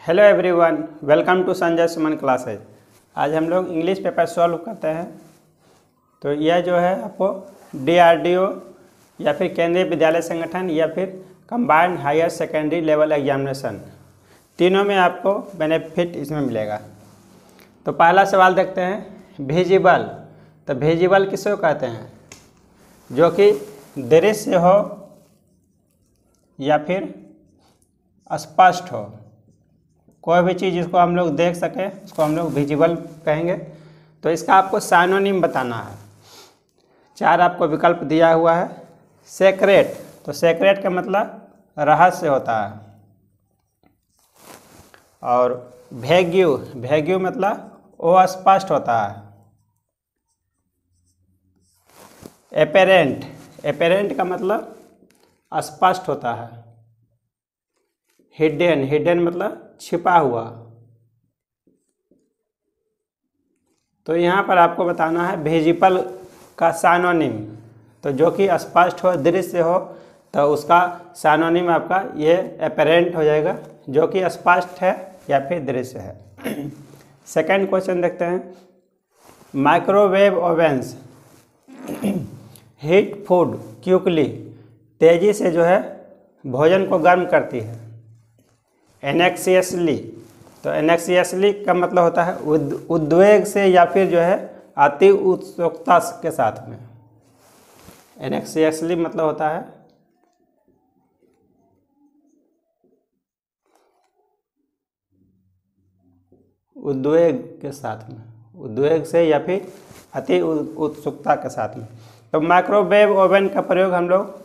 Hello everyone, welcome to Sanjay Suman classes. आज हम लोग इंग्लिश पेपर सॉल्व करते हैं। तो यह जो है आपको DRDO या फिर केंद्रीय विद्यालय संगठन या फिर combined higher secondary level examination, तीनों में आपको बेनिफिट इसमें मिलेगा। तो पहला सवाल देखते हैं, विजिबल। तो विजिबल किसको कहते हैं? जो कि दृश्य हो या फिर स्पष्ट हो, कोई भी चीज़ जिसको हम लोग देख सकें उसको हम लोग विजिबल कहेंगे। तो इसका आपको साइनोनिम बताना है। 4 आपको विकल्प दिया हुआ है। सेक्रेट, तो सेक्रेट का मतलब रहस्य होता है। और वेग्यू, वेग्यू मतलब वो स्पष्ट होता है। एपेरेंट, एपेरेंट का मतलब स्पष्ट होता है। हिडन, हिडन मतलब छिपा हुआ। तो यहाँ पर आपको बताना है विजिबल का साइनोनिम। तो जो कि स्पष्ट हो, दृश्य हो, तो उसका साइनोनिम आपका ये एपेरेंट हो जाएगा, जो कि स्पष्ट है या फिर दृश्य है। सेकंड क्वेश्चन देखते हैं, microwave Owens heat food quickly, तेजी से जो है भोजन को गर्म करती है। एनेक्सियसली, तो एनेक्सियसली का मतलब होता है उद्वेग से या फिर जो है अति उत्सुकता के साथ में। एनेक्सियसली मतलब होता है उद्वेग के साथ में, उद्वेग से या फिर अति उत्सुकता के साथ में। तो माइक्रोवेव ओवन का प्रयोग हम लोग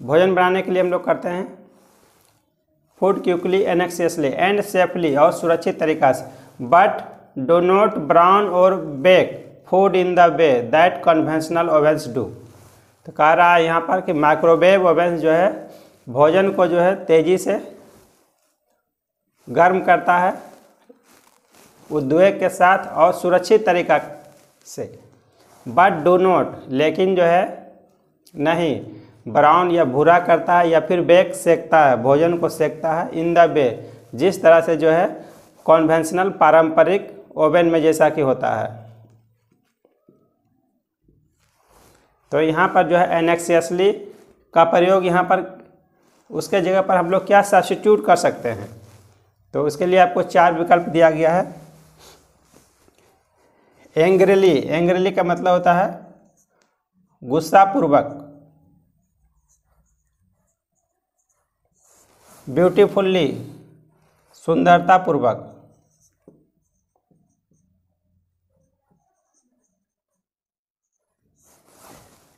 भोजन बनाने के लिए हम लोग करते हैं। Food quickly, anxiously and safely, और सुरक्षित तरीका से। बट डो नॉट ब्राउन और bake food in the way that conventional ovens do. तो कह रहा है यहाँ पर कि माइक्रोवेव ओवेंस जो है भोजन को जो है तेजी से गर्म करता है उद्वेग के साथ और सुरक्षित तरीका से। बट डो नॉट, लेकिन जो है नहीं, ब्राउन या भूरा करता है या फिर बेक सेकता है, भोजन को सेकता है, इन द वे, जिस तरह से जो है कॉन्वेंशनल पारंपरिक ओवन में जैसा कि होता है। तो यहाँ पर जो है एनेक्सियसली का प्रयोग यहाँ पर उसके जगह पर हम लोग क्या सब्स्टिट्यूट कर सकते हैं? तो उसके लिए आपको 4 विकल्प दिया गया है। एंग्रीली, एंग्रीली का मतलब होता है गुस्सापूर्वक। ब्यूटीफुल्ली, सुंदरतापूर्वक।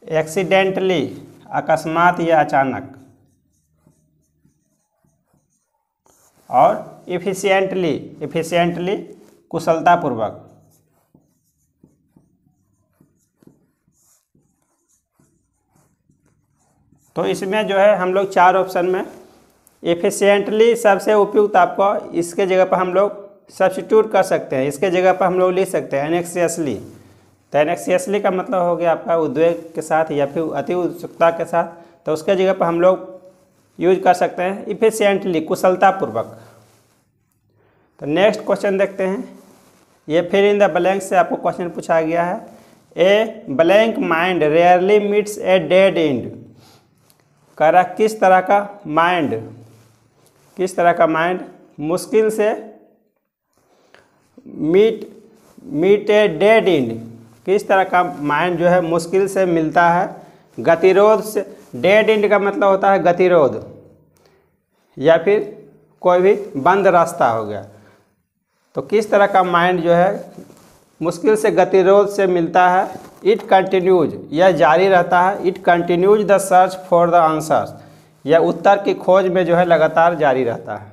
एक्सीडेंटली, अकस्मात या अचानक। और इफिशिएंटली, इफिशिएंटली कुशलतापूर्वक। तो इसमें जो है हम लोग 4 ऑप्शन में एफिशिएंटली सबसे उपयुक्त आपको इसके जगह पर हम लोग सब्स्टिट्यूट कर सकते हैं। इसके जगह पर हम लोग लिख सकते हैं एनेक्सियसली। तो एनेक्सियसली का मतलब हो गया आपका उद्वेग के साथ या फिर अति उत्सुकता के साथ। तो उसके जगह पर हम लोग यूज कर सकते हैं इफिशिएंटली, कुशलतापूर्वक। तो नेक्स्ट क्वेश्चन देखते हैं। ये फिर इन द ब्लैंक से आपको क्वेश्चन पूछा गया है। A blank mind rarely meets a dead end. कह रहा किस तरह का माइंड, किस तरह का माइंड मुश्किल से मीट ए डेड एंड, किस तरह का माइंड जो है मुश्किल से मिलता है गतिरोध से। डेड एंड का मतलब होता है गतिरोध या फिर कोई भी बंद रास्ता हो गया। तो किस तरह का माइंड जो है मुश्किल से गतिरोध से मिलता है। इट कंटिन्यूज, यह जारी रहता है। It continues the search for the answers, यह उत्तर की खोज में जो है लगातार जारी रहता है।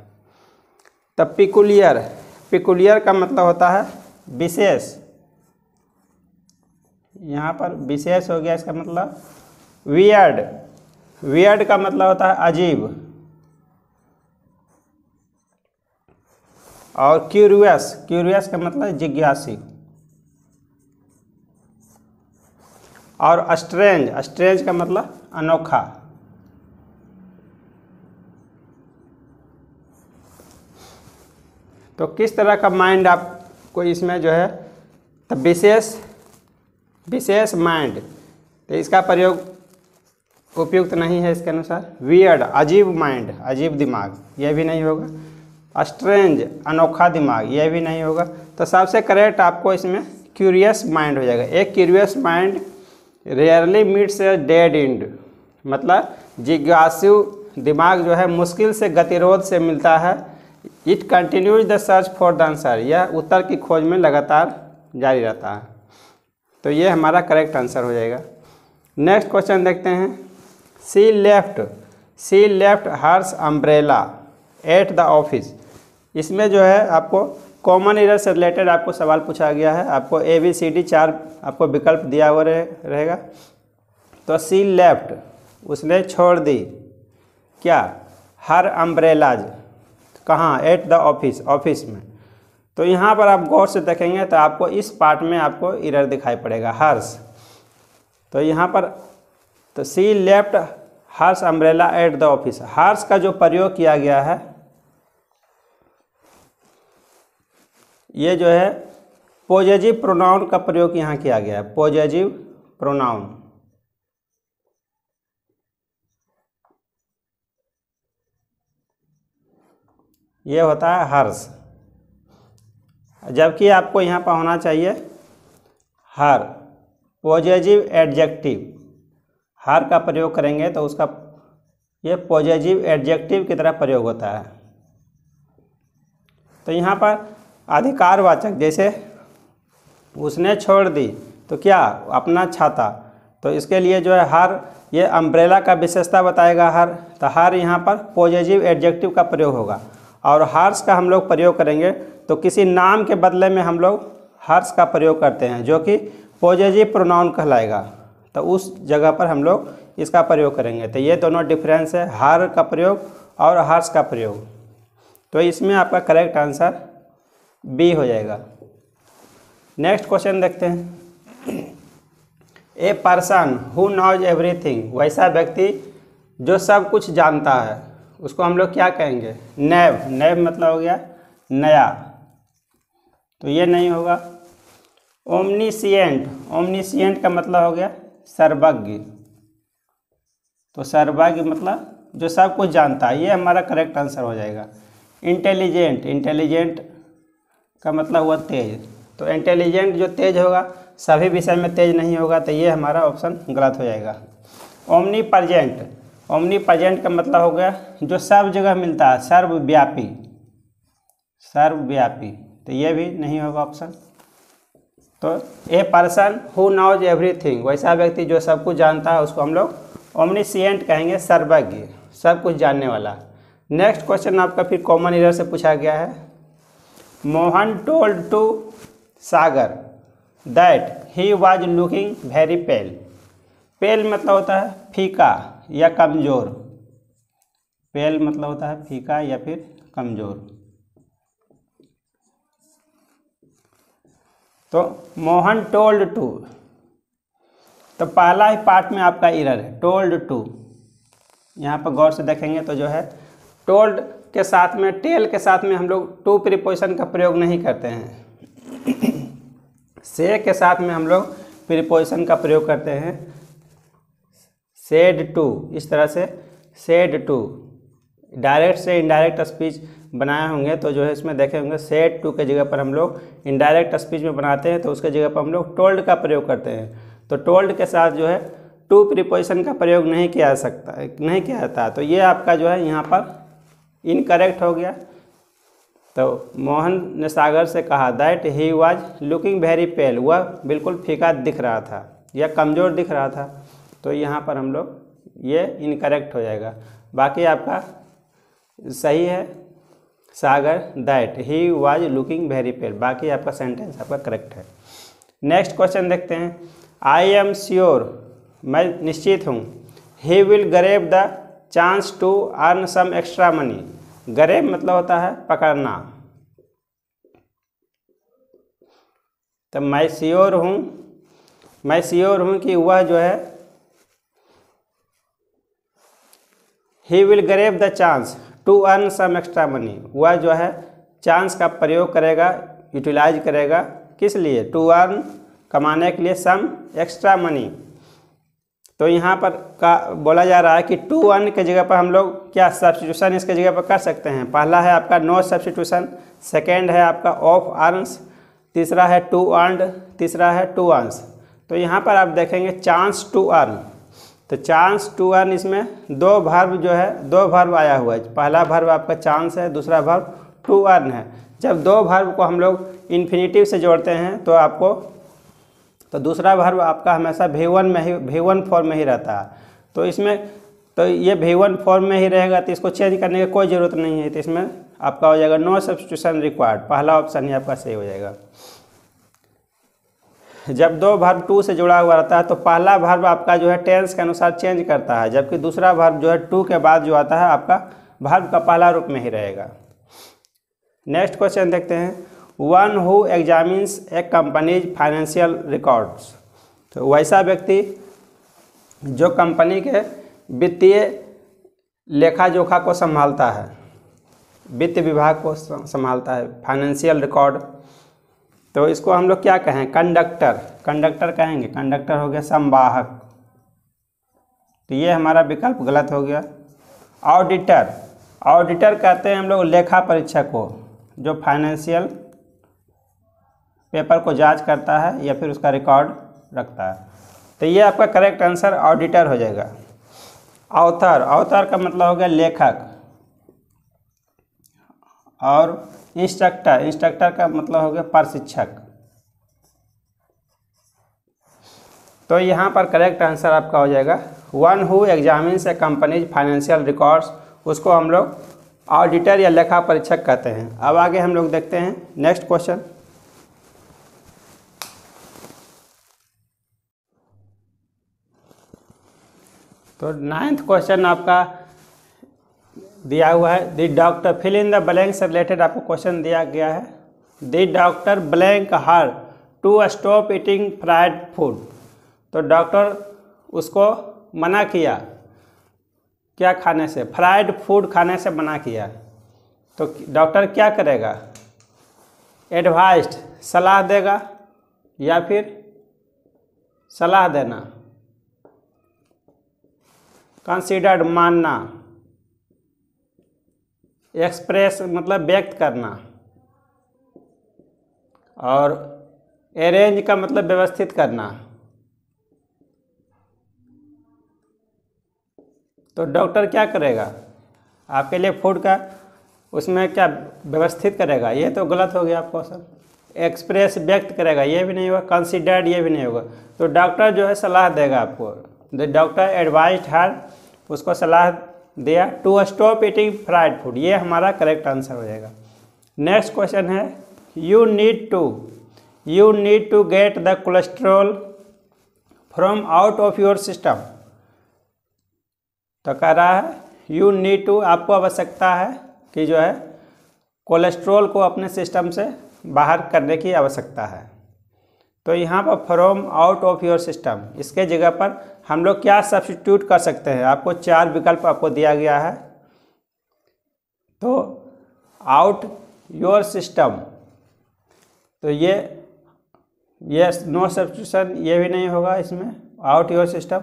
तब पिकुलियर, पिकुलियर का मतलब होता है विशेष। यहाँ पर विशेष हो गया, इसका मतलब वियर्ड, वियर्ड का मतलब होता है अजीब। और क्यूरियस, क्यूरियस का मतलब जिज्ञासी। और स्ट्रेंज, स्ट्रेंज का मतलब अनोखा। तो किस तरह का माइंड आपको इसमें जो है, तो विशेष माइंड, तो इसका प्रयोग उपयुक्त नहीं है इसके अनुसार। वियर्ड, अजीब माइंड, अजीब दिमाग, यह भी नहीं होगा। स्ट्रेंज, अनोखा दिमाग, यह भी नहीं होगा। तो सबसे करेक्ट आपको इसमें क्यूरियस माइंड हो जाएगा। एक curious mind rarely meets a dead and, मतलब जिज्ञासु दिमाग जो है मुश्किल से गतिरोध से मिलता है। It continues the search for the answer, यह उत्तर की खोज में लगातार जारी रहता है। तो ये हमारा करेक्ट आंसर हो जाएगा। नेक्स्ट क्वेश्चन देखते हैं। She left hers umbrella at the office. इसमें जो है आपको कॉमन एरर से रिलेटेड आपको सवाल पूछा गया है। आपको ABCD 4 आपको विकल्प दिया हुआ रहेगा। तो सी लेफ्ट, उसने छोड़ दी क्या, हर अम्ब्रेलाज, कहाँ, एट द ऑफिस, ऑफिस में। तो यहाँ पर आप गौर से देखेंगे तो आपको इस पार्ट में आपको एरर दिखाई पड़ेगा, हर्स। तो यहाँ पर तो she left hers umbrella at the office, hers का जो प्रयोग किया गया है ये जो है पॉजिटिव प्रोनाउन का प्रयोग यहाँ किया गया है। पॉजिटिव प्रोनाउन, ये होता है हर्स, जबकि आपको यहाँ पर होना चाहिए हर। पॉजिटिव एडजेक्टिव, हर का प्रयोग करेंगे तो उसका ये पॉजिटिव एडजेक्टिव की तरह प्रयोग होता है। तो यहाँ पर अधिकारवाचक, जैसे उसने छोड़ दी तो क्या, अपना छाता, तो इसके लिए जो है हर, ये अम्ब्रेला का विशेषता बताएगा हर। तो हर यहाँ पर पॉजिटिव एडजेक्टिव का प्रयोग होगा। और हर्स का हम लोग प्रयोग करेंगे तो किसी नाम के बदले में हम लोग हर्स का प्रयोग करते हैं जो कि पॉजिटिव प्रोनाउन कहलाएगा। तो उस जगह पर हम लोग इसका प्रयोग करेंगे। तो ये दोनों डिफरेंस है, हर का प्रयोग और हर्स का प्रयोग। तो इसमें आपका करेक्ट आंसर बी हो जाएगा। नेक्स्ट क्वेश्चन देखते हैं। ए पर्सन हु नॉज एवरीथिंग, वैसा व्यक्ति जो सब कुछ जानता है, उसको हम लोग क्या कहेंगे, नेव मतलब हो गया नया, तो ये नहीं होगा। ओमनीसिएंट का मतलब हो गया सर्वज्ञ, तो सर्वज्ञ मतलब जो सब कुछ जानता है, ये हमारा करेक्ट आंसर हो जाएगा। इंटेलिजेंट का मतलब हुआ तेज, तो इंटेलिजेंट जो तेज होगा सभी विषय में तेज नहीं होगा, तो ये हमारा ऑप्शन गलत हो जाएगा। ओमनीप्रेजेंट का मतलब हो गया जो सब जगह मिलता है, सर्वव्यापी, तो ये भी नहीं होगा ऑप्शन। तो ए पर्सन हु नॉज एवरीथिंग, वैसा व्यक्ति जो सब कुछ जानता है उसको हम लोग ओमनीसिएंट कहेंगे, सर्वज्ञ, सब कुछ जानने वाला। नेक्स्ट क्वेश्चन आपका फिर कॉमन एरर से पूछा गया है। Mohan told to Sagar that he was looking very pale. Pale मतलब होता है फीका या कमज़ोर, पेल मतलब होता है फीका या फिर कमज़ोर। तो मोहन टोल्ड टू, तो पहला ही पार्ट में आपका एरर है, टोल्ड टू। यहाँ पर गौर से देखेंगे तो जो है टोल्ड के साथ में, टेल के साथ में हम लोग टू प्रीपोजिशन का प्रयोग नहीं करते हैं। से के साथ में हम लोग प्रीपोजिशन का प्रयोग करते हैं। सेड टू, इस तरह से सेड टू, डायरेक्ट से इनडायरेक्ट स्पीच बनाए होंगे तो जो है इसमें देखे होंगे सेड टू के जगह पर हम लोग इनडायरेक्ट स्पीच में बनाते हैं तो उसके जगह पर हम लोग टोल्ड का प्रयोग करते हैं। तो टोल्ड के साथ जो है टू प्रीपोजिशन का प्रयोग नहीं किया जाता, तो ये आपका जो है यहाँ पर इनकरेक्ट हो गया। तो मोहन ने सागर से कहा that he was looking very पेल, वह बिल्कुल फीका दिख रहा था या कमज़ोर दिख रहा था, तो यहाँ पर हम लोग ये इनकरेक्ट हो जाएगा। बाकी आपका सही है, Sagar that he was looking very pale, बाकी आपका सेंटेंस आपका करेक्ट है। नेक्स्ट क्वेश्चन देखते हैं। आई एम श्योर, मैं निश्चित हूँ, he will grab the chance to earn some extra money. Grab मतलब होता है पकड़ना, तो मैं श्योर हूँ कि वह जो है he will grab the chance to earn some extra money, वह जो है चांस का प्रयोग करेगा, यूटिलाइज करेगा, किस लिए? टू अर्न, कमाने के लिए, सम एक्स्ट्रा मनी। तो यहाँ पर का बोला जा रहा है कि टू अर्न के जगह पर हम लोग क्या सब्स्टिट्यूशन इसके जगह पर कर सकते हैं। पहला है आपका नो सब्स्टिट्यूशन, सेकेंड है आपका ऑफ अर्न्स, तीसरा है टू अर्नड, तीसरा है टू अर्न्स। तो यहाँ पर आप देखेंगे चांस टू अर्न, तो चांस टू अर्न इसमें दो वर्ब जो है, दो वर्ब आया हुआ है। पहला वर्ब आपका चांस है, दूसरा वर्ब टू अर्न है। जब दो वर्ब को हम लोग इन्फिनेटिव से जोड़ते हैं तो आपको तो दूसरा वर्ब आपका हमेशा V1 फॉर्म में ही रहता है। तो इसमें तो ये V1 फॉर्म में ही रहेगा, तो इसको चेंज करने की कोई ज़रूरत नहीं है। तो इसमें आपका हो जाएगा नो सब्स्टिट्यूशन रिक्वायर्ड, पहला ऑप्शन ही आपका सही हो जाएगा। जब दो वर्ब टू से जुड़ा हुआ रहता है तो पहला वर्ब आपका जो है टेंस के अनुसार चेंज करता है, जबकि दूसरा वर्ब जो है टू के बाद जो आता है आपका वर्ब का पहला रूप में ही रहेगा। नेक्स्ट क्वेश्चन देखते हैं, one who examines A companies financial records. तो वैसा व्यक्ति जो कंपनी के वित्तीय लेखा जोखा को संभालता है, वित्त विभाग को संभालता है, फाइनेंशियल रिकॉर्ड। तो इसको हम लोग क्या कहें? कंडक्टर कहेंगे। कंडक्टर हो गया संवाहक, तो ये हमारा विकल्प गलत हो गया। ऑडिटर कहते हैं हम लोग लेखा परीक्षक को, जो फाइनेंशियल पेपर को जांच करता है या फिर उसका रिकॉर्ड रखता है। तो ये आपका करेक्ट आंसर ऑडिटर हो जाएगा। ऑथर का मतलब हो गया लेखक, और इंस्ट्रक्टर का मतलब हो गया प्रशिक्षक। तो यहाँ पर करेक्ट आंसर आपका हो जाएगा one who examines A companies financial records, उसको हम लोग ऑडिटर या लेखा परीक्षक कहते हैं। अब आगे हम लोग देखते हैं नेक्स्ट क्वेश्चन। तो 9th क्वेश्चन आपका दिया हुआ है, the doctor fill in the blank से रिलेटेड आपको क्वेश्चन दिया गया है। The doctor blank her to stop eating fried food. तो डॉक्टर उसको मना किया क्या खाने से? फ्राइड फूड खाने से मना किया। तो डॉक्टर क्या करेगा? एडवाइस्ड, सलाह देगा, या फिर सलाह देना, कंसीडर्ड, मानना, एक्सप्रेस मतलब व्यक्त करना, और अरेंज का मतलब व्यवस्थित करना। तो डॉक्टर क्या करेगा? आपके लिए फूड का उसमें क्या व्यवस्थित करेगा? ये तो गलत हो गया आपको सर। एक्सप्रेस व्यक्त करेगा, ये भी नहीं होगा। कंसीडर्ड, ये भी नहीं होगा। तो डॉक्टर जो है सलाह देगा आपको। द डॉक्टर एडवाइज्ड हर, उसको सलाह दिया to stop eating fried food, ये हमारा करेक्ट आंसर हो जाएगा। नेक्स्ट क्वेश्चन है, you need to get the cholesterol from out of your system. तो कह रहा है यू नीड टू, आपको आवश्यकता है कि जो है कोलेस्ट्रॉल को अपने सिस्टम से बाहर करने की आवश्यकता है। तो यहाँ पर from out of your system, इसके जगह पर हम लोग क्या सब्स्टिट्यूट कर सकते हैं? आपको 4 विकल्प आपको दिया गया है। तो आउट योर सिस्टम, तो ये नो सब्स्टिट्यूशन, ये भी नहीं होगा इसमें। Out your system,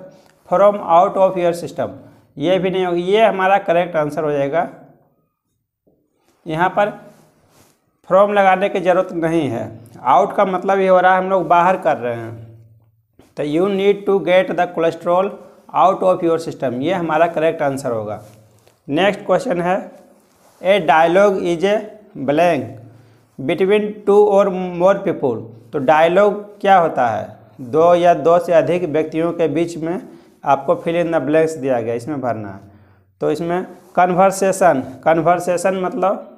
from out of your system, ये भी नहीं होगा। ये हमारा करेक्ट आंसर हो जाएगा। यहाँ पर फ्रॉम लगाने की ज़रूरत नहीं है। आउट का मतलब ये हो रहा है हम लोग बाहर कर रहे हैं। तो you need to get the cholesterol out of your system, ये हमारा करेक्ट आंसर होगा। नेक्स्ट क्वेश्चन है, a dialogue is a blank between two और मोर पीपुल। तो डायलॉग क्या होता है? दो या दो से अधिक व्यक्तियों के बीच में आपको फिल इन द ब्लैंक्स दिया गया, इसमें भरना है। तो इसमें कन्वर्सेशन मतलब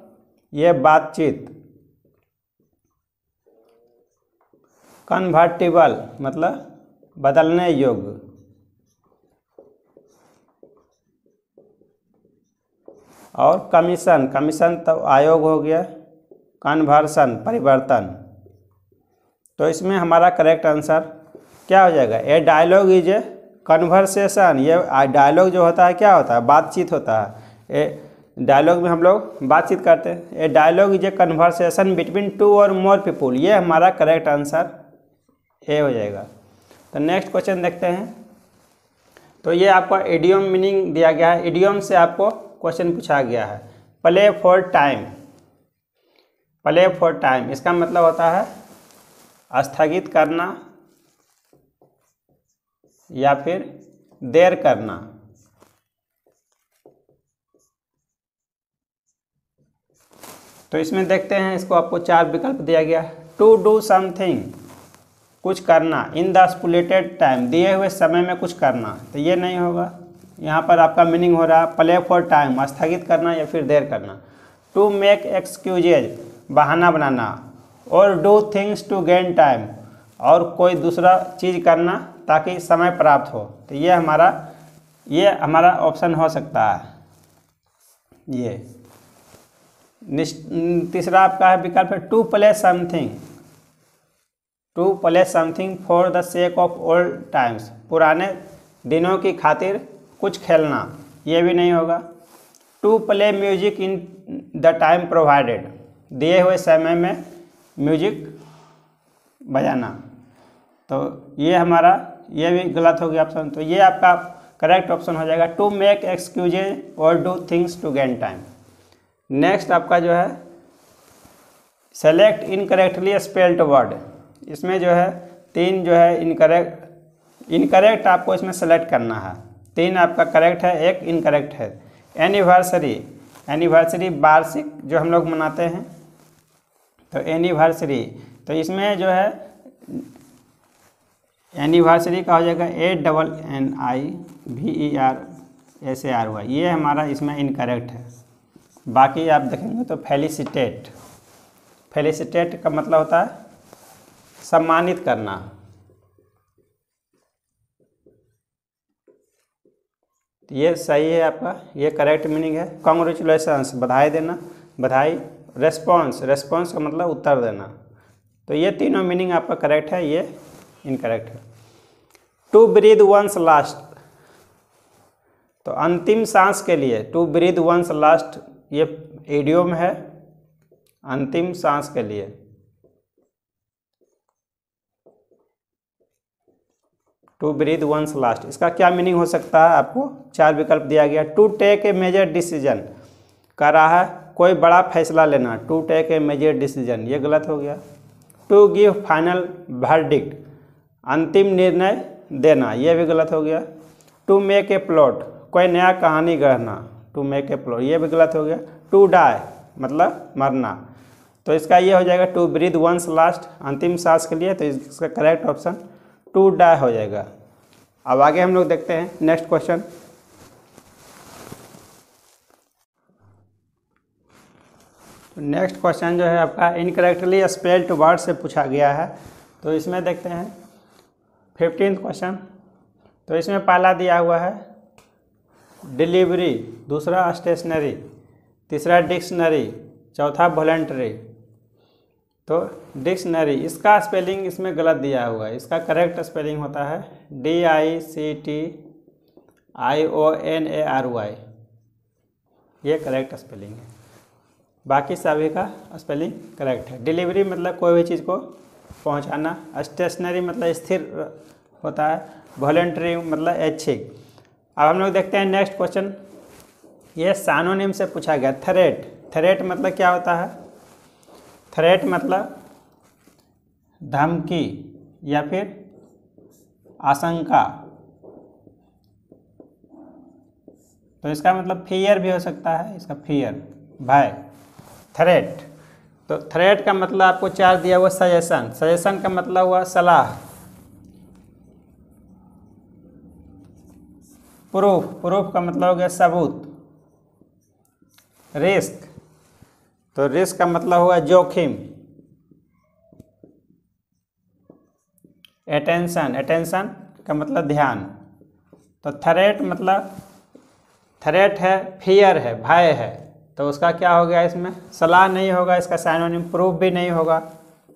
ये बातचीत, कन्वर्टिबल मतलब बदलने योग्य, और कमीशन तो आयोग हो गया, कन्वर्सन परिवर्तन। तो इसमें हमारा करेक्ट आंसर क्या हो जाएगा? ए डायलॉग इज ए कन्वर्सेशन। ये डायलॉग जो होता है क्या होता है? बातचीत होता है। डायलॉग में हम लोग बातचीत करते हैं। A dialogue is a conversation between two और मोर पीपुल, ये हमारा करेक्ट आंसर ए हो जाएगा। तो नेक्स्ट क्वेश्चन देखते हैं। तो ये आपका इडियम मीनिंग दिया गया है, इडियम से आपको क्वेश्चन पूछा गया है। Play for time, play for time इसका मतलब होता है स्थगित करना या फिर देर करना। तो इसमें देखते हैं, इसको आपको 4 विकल्प दिया गया है। टू डू समथिंग, कुछ करना, इन द स्पुलेटेड टाइम, दिए हुए समय में कुछ करना, तो ये नहीं होगा। यहाँ पर आपका मीनिंग हो रहा है प्ले फॉर टाइम, स्थगित करना या फिर देर करना। टू मेक एक्सक्यूजेज, बहाना बनाना। और do things to gain time, और कोई दूसरा चीज़ करना ताकि समय प्राप्त हो। तो ये हमारा ऑप्शन हो सकता है ये। तीसरा आपका है विकल्प है to play something, to play something for the sake of old times, पुराने दिनों की खातिर कुछ खेलना, ये भी नहीं होगा। To play music in the time provided, दिए हुए समय में म्यूजिक बजाना, तो ये भी गलत हो गया ऑप्शन। तो ये आपका करेक्ट ऑप्शन हो जाएगा टू मेक एक्सक्यूजेज और do things to gain time. Next आपका जो है सेलेक्ट इनकरेक्टली स्पेल्ड वर्ड, इसमें जो है 3 जो है इनकरेक्ट आपको इसमें सेलेक्ट करना है। 3 आपका करेक्ट है, 1 इनकरेक्ट है। एनिवर्सरी, एनिवर्सरी वार्षिक जो हम लोग मनाते हैं, तो एनिवर्सरी, तो इसमें जो है एनिवर्सरी का हो जाएगा ANNIVERSARY, ये हमारा इसमें इनकरेक्ट है। बाकी आप देखेंगे तो फेलिसिटेट, फेलिसिटेट का मतलब होता है सम्मानित करना। ये सही है आपका, ये करेक्ट मीनिंग है। कॉन्ग्रेचुलेशंस, बधाई देना, बधाई। रेस्पॉन्स, रेस्पॉन्स का मतलब उत्तर देना। तो ये तीनों मीनिंग आपका करेक्ट है, ये इनकरेक्ट है। टू ब्रीथ वंस लास्ट, तो अंतिम सांस के लिए टू ब्रीथ वंस लास्ट, ये इडियम है अंतिम सांस के लिए। टू ब्रीथ वंस लास्ट, इसका क्या मीनिंग हो सकता है, आपको 4 विकल्प दिया गया। To take a major decision, कह रहा है कोई बड़ा फैसला लेना, to take a major decision, ये गलत हो गया। टू गिव फाइनल वर्डिक्ट, अंतिम निर्णय देना, ये भी गलत हो गया। टू मेक ए प्लॉट, कोई नया कहानी गढ़ना, टू मेक ए प्लॉट, ये भी गलत हो गया। टू डाई मतलब मरना, तो इसका ये हो जाएगा टू ब्रीथ वंस लास्ट, अंतिम सांस के लिए, तो इसका करेक्ट ऑप्शन टू डाई हो जाएगा। अब आगे हम लोग देखते हैं नेक्स्ट क्वेश्चन। नेक्स्ट क्वेश्चन जो है आपका इनकरेक्टली स्पेल्ड वर्ड से पूछा गया है। तो इसमें देखते हैं 15th क्वेश्चन। तो इसमें पहला दिया हुआ है डिलीवरी, दूसरा स्टेशनरी, तीसरा डिक्शनरी, चौथा वॉलंटरी। तो डिक्शनरी, इसका स्पेलिंग इसमें गलत दिया हुआ है, इसका करेक्ट स्पेलिंग होता है DICTIONARY, ये करेक्ट स्पेलिंग है। बाकी सभी का स्पेलिंग करेक्ट है। डिलीवरी मतलब कोई भी चीज़ को पहुंचाना, स्टेशनरी मतलब स्थिर होता है, वॉलंटरी मतलब ऐच्छिक। अब हम लोग देखते हैं नेक्स्ट क्वेश्चन। ये सानोनिम से पूछा गया। थ्रेट, थ्रेट मतलब क्या होता है, थ्रेट मतलब धमकी या फिर आशंका, तो इसका मतलब फियर भी हो सकता है, इसका फियर, भय, थ्रेट। तो थ्रेट का मतलब आपको 4 दिया हुआ सजेशन, सजेशन का मतलब हुआ सलाह। प्रूफ, प्रूफ का मतलब हो गया सबूत। रिस्क, तो रिस्क का मतलब हुआ जोखिम। अटेंशन, अटेंशन का मतलब ध्यान। तो थ्रेट मतलब, थ्रेट है फियर है, भय है, तो उसका क्या हो गया, इसमें सलाह नहीं होगा, इसका साइनोनिम। प्रूफ भी नहीं होगा,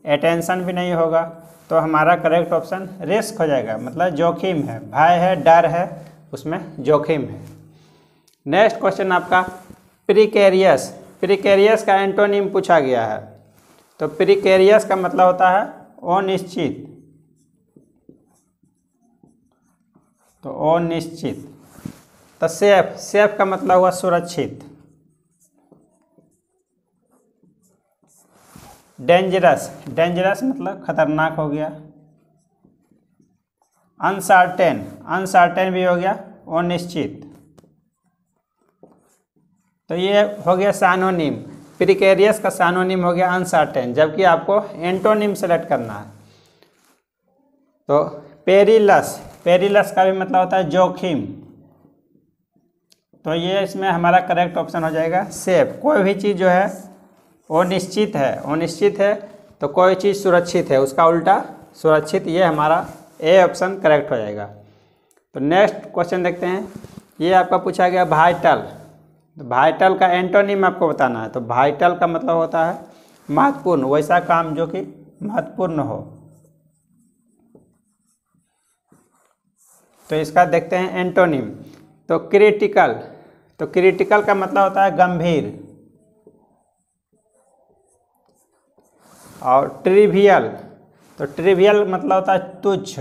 अटेंशन भी नहीं होगा, तो हमारा करेक्ट ऑप्शन रिस्क हो जाएगा, मतलब जोखिम है, भय है, डर है, उसमें जोखिम है। नेक्स्ट क्वेश्चन आपका प्रिकेरियस, प्रिकेरियस का एंटोनिम पूछा गया है। तो प्रिकेरियस का मतलब होता है अनिश्चित, तो अनिश्चित। तो सेफ, सेफ का मतलब हुआ सुरक्षित। डेंजरस, डेंजरस मतलब खतरनाक हो गया। अनसर्टेन, अनसर्टेन भी हो गया अनिश्चित। तो ये हो गया सानोनिम। प्रिकेरियस का सानोनिम हो गया अनसर्टेन, जबकि आपको एंटोनिम सेलेक्ट करना है। तो पेरिलस, पेरिलस का भी मतलब होता है जोखिम। तो ये इसमें हमारा करेक्ट ऑप्शन हो जाएगा सेफ। कोई भी चीज़ जो है वो निश्चित है, अनिश्चित है, तो कोई चीज़ सुरक्षित है, उसका उल्टा सुरक्षित, ये हमारा ए ऑप्शन करेक्ट हो जाएगा। तो नेक्स्ट क्वेश्चन देखते हैं। ये आपका पूछा गया वाइटल। तो वाइटल का एंटोनिम आपको बताना है। तो वाइटल का मतलब होता है महत्वपूर्ण, वैसा काम जो कि महत्वपूर्ण हो। तो इसका देखते हैं एंटोनिम। तो क्रिटिकल, तो क्रिटिकल का मतलब होता है गंभीर। और ट्रिवियल, तो ट्रिवियल मतलब होता है तुच्छ,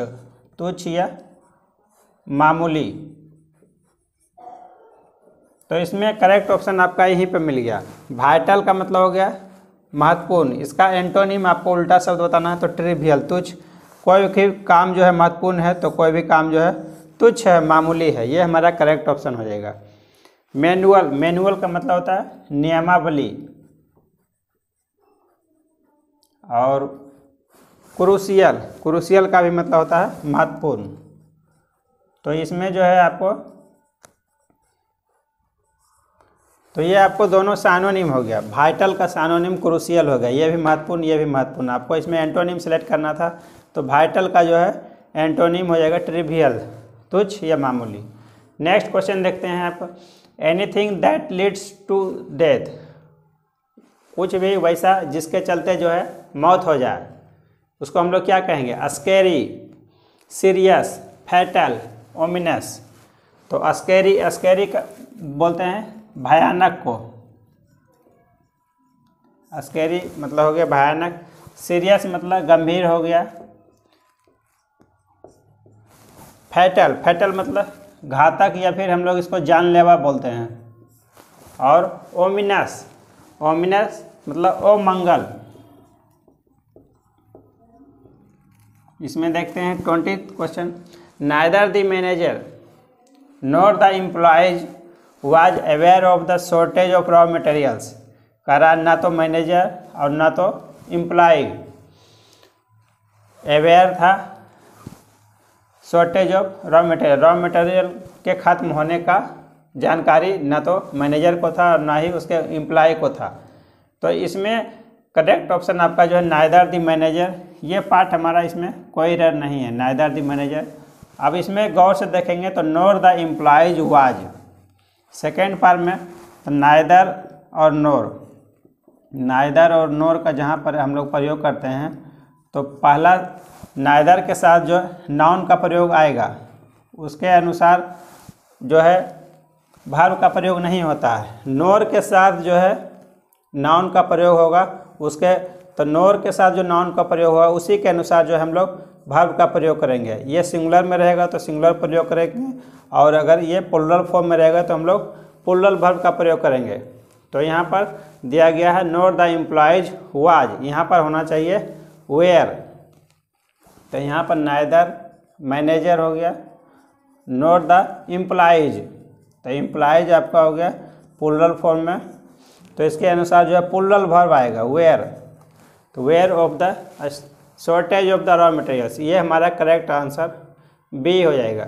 तुच्छ या मामूली। तो इसमें करेक्ट ऑप्शन आपका यहीं पे मिल गया। वाइटल का मतलब हो गया महत्वपूर्ण, इसका एंटोनिम आपको उल्टा शब्द बताना है। तो ट्रिवियल, तुच्छ। कोई भी काम जो है महत्वपूर्ण है, तो कोई भी काम जो है तुच्छ है, मामूली है, ये हमारा करेक्ट ऑप्शन हो जाएगा। मैनुअल, मैनुअल का मतलब होता है नियमावली। और क्रूशियल, क्रूशियल का भी मतलब होता है महत्वपूर्ण। तो इसमें जो है आपको, तो ये आपको दोनों सानोनिम हो गया। वाइटल का सानोनिम क्रूशियल हो गया, ये भी महत्वपूर्ण, ये भी महत्वपूर्ण। आपको इसमें एंटोनिम सेलेक्ट करना था। तो वाइटल का जो है एंटोनिम हो जाएगा ट्रिवियल, तुच्छ या मामूली। नेक्स्ट क्वेश्चन देखते हैं आप। Anything that leads to death, कुछ भी वैसा जिसके चलते जो है मौत हो जाए, उसको हम लोग क्या कहेंगे? Scary, serious, fatal, ominous. तो स्कैरी, स्कैरी का बोलते हैं भयानक को, स्कैरी मतलब हो गया भयानक। सीरियस मतलब गंभीर हो गया। फैटल, फैटल मतलब घातक या फिर हम लोग इसको जानलेवा बोलते हैं। और ओमिनस, ओमिनस मतलब अमंगल। इसमें देखते हैं 20th question. Neither the manager nor the employees was aware of the shortage of raw materials. कह रहा ना तो मैनेजर और ना तो एम्प्लॉय अवेयर था shortage of raw material, raw material के ख़त्म होने का जानकारी ना तो मैनेजर को था और ना ही उसके एम्प्लॉय को था। तो इसमें करेक्ट ऑप्शन आपका जो है नाइदर द मैनेजर। ये पार्ट हमारा इसमें कोई एरर नहीं है, नाइदर द मैनेजर। अब इसमें गौर से देखेंगे तो nor the employees was, second part में तो नाइदर और नोर, नाइदर और नोर का जहाँ पर हम लोग प्रयोग करते हैं तो पहला नाइदर के साथ जो नाउन का प्रयोग आएगा उसके अनुसार जो है वर्ब का प्रयोग नहीं होता है। नोर के साथ जो है नाउन का प्रयोग होगा उसके, तो नोर के साथ जो नाउन का प्रयोग होगा उसी के अनुसार जो हम लोग वर्ब का प्रयोग करेंगे। ये सिंगुलर में रहेगा तो सिंगुलर प्रयोग करेंगे, और अगर ये प्लूरल फॉर्म में रहेगा तो हम लोग प्लूरल वर्ब का प्रयोग करेंगे। तो यहाँ पर दिया गया है नोर द एम्प्लॉयज वाज, यहाँ पर होना चाहिए वेयर। तो यहाँ पर नाइदर मैनेजर हो गया, नोर द एम्प्लॉयज, तो एम्प्लॉयज आपका हो गया प्लूरल फॉर्म में, तो इसके अनुसार जो है प्लूरल वर्ब आएगा वेयर। तो were of the shortage of the raw materials, ये हमारा करेक्ट आंसर बी हो जाएगा।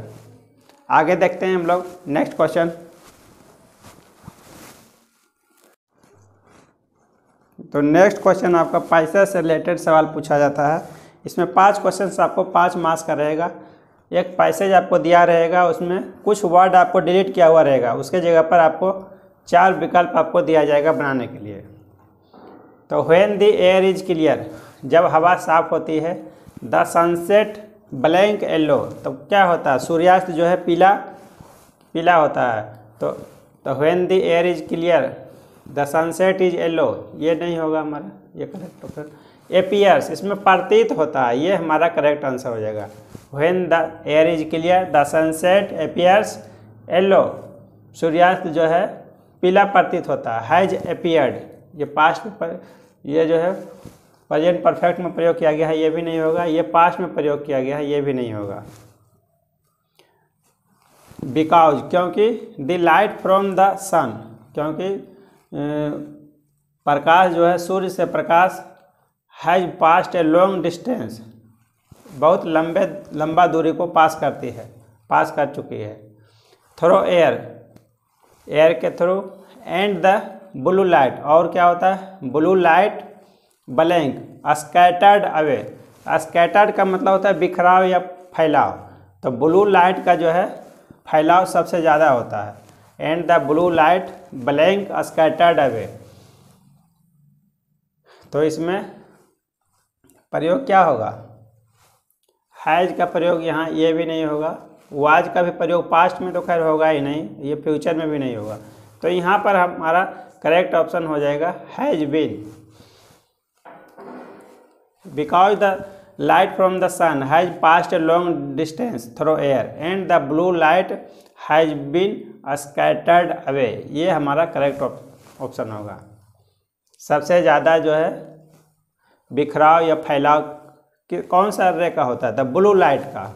आगे देखते हैं हम लोग नेक्स्ट क्वेश्चन। तो नेक्स्ट क्वेश्चन आपका पैसे से रिलेटेड सवाल पूछा जाता है। इसमें 5 क्वेश्चन आपको 5 मार्क्स का रहेगा। एक पैसेज आपको दिया रहेगा, उसमें कुछ वर्ड आपको डिलीट किया हुआ रहेगा, उसके जगह पर आपको 4 विकल्प आपको दिया जाएगा बनाने के लिए। तो when the air is clear, जब हवा साफ होती है। द सनसेट ब्लैंक येलो, तो क्या होता है? सूर्यास्त जो है पीला पीला होता है। तो when the air is clear, the sunset is yellow, ये नहीं होगा हमारा, ये करेक्ट ऑप्शन। एपियर्स, इसमें प्रतीत होता है, ये हमारा करेक्ट आंसर हो जाएगा। When the air is clear the sunset appears yellow, सूर्यास्त जो है पीला प्रतीत होता है। हैज एपियर्ड, ये पास्ट में, ये जो है प्रेजेंट परफेक्ट में प्रयोग किया गया है, ये भी नहीं होगा। ये पास्ट में प्रयोग किया गया है, ये भी नहीं होगा। बिकॉज, क्योंकि the light from the sun, क्योंकि प्रकाश जो है सूर्य से प्रकाश has passed a long distance, बहुत लंबा दूरी को पास करती है, पास कर चुकी है। थ्रो एयर, एयर के through, and the blue light, और क्या होता है blue light blank scattered away, scattered का मतलब होता है बिखराव या फैलाव, तो ब्लू लाइट का जो है फैलाव सबसे ज़्यादा होता है। And the blue light blank scattered away, तो इसमें प्रयोग क्या होगा, हैज का प्रयोग यहाँ ये भी नहीं होगा। वाज का भी प्रयोग पास्ट में तो खैर होगा ही नहीं, ये फ्यूचर में भी नहीं होगा। तो यहाँ पर हमारा करेक्ट ऑप्शन हो जाएगा has been. Because the light from the sun has passed a long distance through air and the blue light has been scattered away, ये हमारा करेक्ट ऑप्शन होगा। सबसे ज़्यादा जो है बिखराव या फैलाव कौन सा रे का होता है, द ब्लू लाइट का।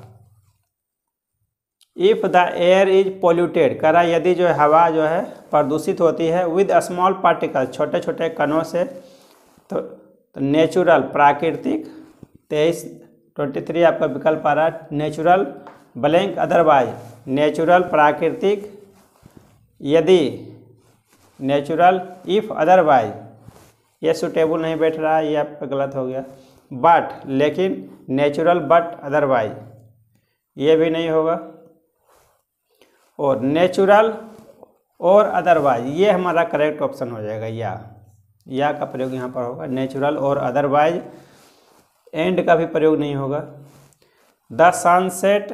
If the air is polluted, करा यदि जो है हवा जो है प्रदूषित होती है विद स्मॉल पार्टिकल, छोटे छोटे कणों से, तो नेचुरल प्राकृतिक, 23 आपका विकल्प आ रहा है। नेचुरल ब्लैंक अदरवाइज, नेचुरल प्राकृतिक, यदि नेचुरल, इफ़ अदरवाइज, ये सुटेबल नहीं बैठ रहा है, ये आपका गलत हो गया। बट, लेकिन, नेचुरल बट अदरवाइज, ये भी नहीं होगा। और नेचुरल और अदरवाइज, ये हमारा करेक्ट ऑप्शन हो जाएगा। या का प्रयोग यहाँ पर होगा, नेचुरल और अदरवाइज। एंड का भी प्रयोग नहीं होगा। The sunset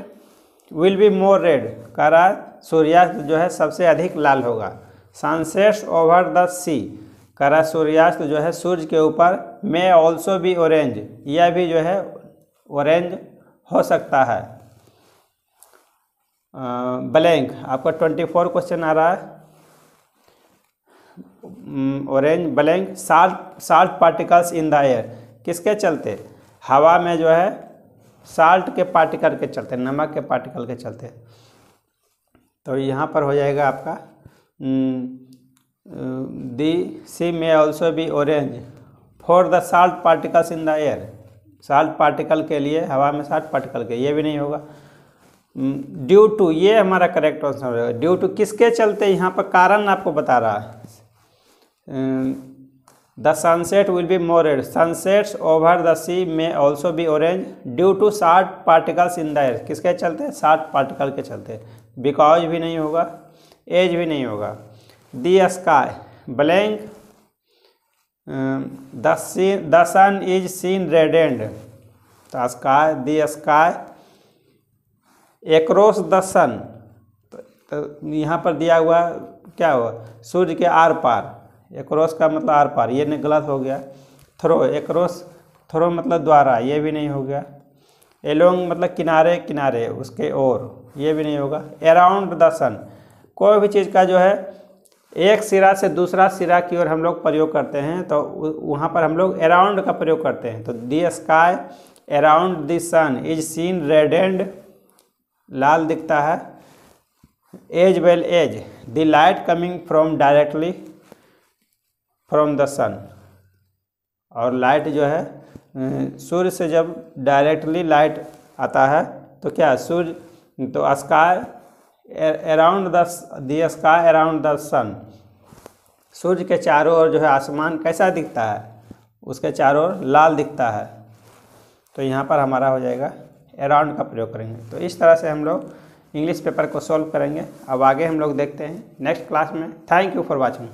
will be more red, कह रहा सूर्यास्त जो है सबसे अधिक लाल होगा। सनसेट्स ओवर द सी, कह रहा सूर्यास्त जो है सूर्य के ऊपर। मे ऑल्सो बी ऑरेंज, यह भी जो है ऑरेंज हो सकता है। ब्लैंक, आपका 24 क्वेश्चन आ रहा है। Orange blank, salt particles in the air, किसके चलते, हवा में जो है साल्ट के पार्टिकल के चलते, नमक के पार्टिकल के चलते। तो यहाँ पर हो जाएगा आपका the sea may also be orange for the salt particles in the air, salt particle के लिए, हवा में साल्ट पार्टिकल के, ये भी नहीं होगा। ड्यू टू, ये हमारा करेक्ट आंसर हो जाएगा। ड्यू टू किसके चलते, यहाँ पर कारण आपको बता रहा है। The sunset will be more red, sunsets over the sea may also be orange due to salt particles in the air, किसके चलते, साल्ट पार्टिकल के चलते। बिकॉज भी नहीं होगा, एज भी नहीं होगा। The sky blank, the sun is seen reddened, तो sky, the sky across the sun, तो यहाँ पर दिया हुआ क्या हुआ, सूर्य के आर पार, एक्रॉस का मतलब आर पार, ये नहीं, गलत हो गया। थ्रो, एक्रॉस, थ्रो मतलब द्वारा, ये भी नहीं हो गया। एलोंग मतलब किनारे किनारे, उसके ओर, ये भी नहीं होगा। अराउंड द सन, कोई भी चीज़ का जो है एक सिरा से दूसरा सिरा की ओर हम लोग प्रयोग करते हैं, तो वहाँ पर हम लोग अराउंड का प्रयोग करते हैं। तो the sky around the sun is seen reddened, लाल दिखता है। As well as, the light coming from directly from the sun, और लाइट जो है सूर्य से जब डायरेक्टली लाइट आता है तो क्या सूर्य, तो sky around the sky around the sun, सूर्य के चारों ओर जो है आसमान कैसा दिखता है, उसके चारों ओर लाल दिखता है। तो यहाँ पर हमारा हो जाएगा अराउंड का प्रयोग करेंगे। तो इस तरह से हम लोग इंग्लिश पेपर को सॉल्व करेंगे। अब आगे हम लोग देखते हैं नेक्स्ट क्लास में। Thank you for watching.